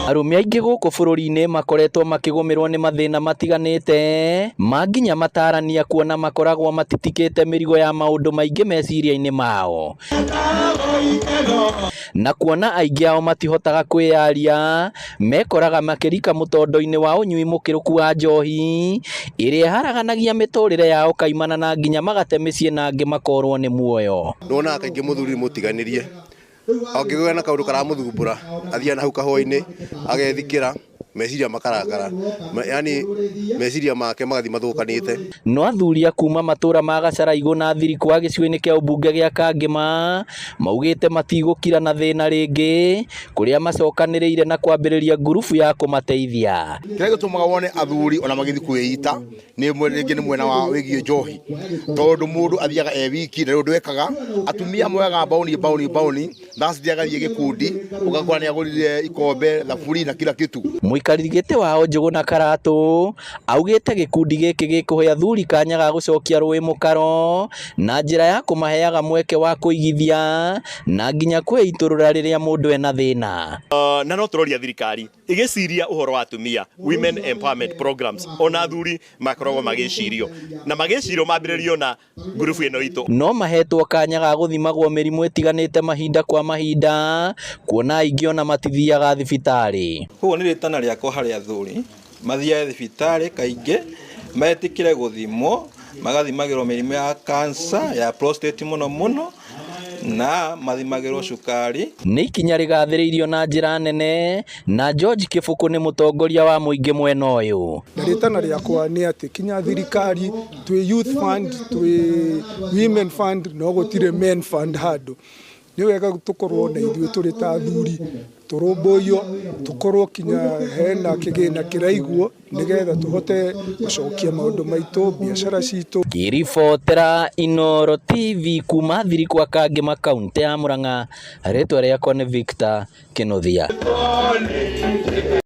Arume aingĩ gũkũ bũrũri-inĩ makoretwo makĩgũmĩrwo nĩ mathĩna matiganĩte manginya matarania kuona makoragwo matitikĩte mĩrigo ya maũndũ maingĩ meciria-inĩ mao, na kuona aingĩ ao matihotaga kwĩyaria mekoraga makĩrika mũtondo-inĩ wa ũnyui mũkĩrũku wa njohi ĩrĩa ĩharaganagia mĩtũrĩre yao kaimana na nginya magate mĩciĩ na angĩ makorwo nĩ muoyo. Nona kaingĩ mũthuri mũtiganĩrie angĩgĩa na kaũndũ karamũthumbũra athiĩ na hau kahũa-inĩ agethikĩra meciria makarakara, yani meciria make magathi mathũkanĩte. No athuri a kuma matũra ma Gacaraigũ na Thirikũ wa gĩcigo-inĩ kĩa ũmbunge gĩa Kangema maugĩte matigũkira na thĩna rĩngĩ, kũrĩa macokanĩrĩire na kwambĩrĩria ngurubu ya kũmateithia. Kĩrĩa gĩtũmaga wone athuri ona magĩthi kwĩita nĩ mwena wa wĩgiĩ njohi, tondũ mũndũ athiaga wiki na rĩu ndwekaga, atumia moyaga bauni ndaci agathiĩ gĩkundi ũgakora nĩ agũrire ikombe, thaburi na kila kitu. Mũikarĩri gĩtĩ wao Njũgũ na Karatũ augĩte gĩkundi gĩkĩ gĩkũhe athuri kanya ga gũcokia rũĩ mũkaro na njĩra ya kũmaheaga mweke wa kũigithia na nginya kwĩitũrũra rĩrĩa mũndũ ena thĩna. Na no tũroria thirikari igĩciria ũhoro wa atumia, women empowerment programs, ona athuri makoragwo magĩcirio na magĩcirio mambĩrĩrio na ngurubu ĩno itũ. No mahetwo kanya ga gũthimagwo mĩrimũ ĩtiganĩte mahinda kwa mahinda, kuona aingĩ ona matithiaga thibitarĩ. Koguo nĩ rĩtana rĩakwa harĩ athuri mathiaga thibitarĩ kaingĩ metĩkĩre gũthimwo, magathimagĩrwo mĩrimũ ya cancer ya prostate mũno na mathimagĩrwo cukari. Nĩ ikinya rĩgathĩrĩirio na njĩra nene na George Kĩbũkũ nĩ mũtongoria wa mũingĩ mwena ũyũ. Na rĩtana rĩakwa nĩ atĩ kinya thirikari twĩ youth fund, twĩ women fund, no gũtirĩ men fund handũ. Nĩ wega tũkorwo na ithuĩ tũrĩ ta athuri tũrũmbũiyo, tũkorwo kinya hena kĩgĩna kĩraiguo nĩgetha tũhote gũcokia maũndũ maitũ, biacara citũ. Ngĩribotera Inooro TV kuma Thirikũ wa Kangema kaũntĩ ya Mũrang'a, rĩtwa rĩakwa nĩ Victor Kĩnuthia.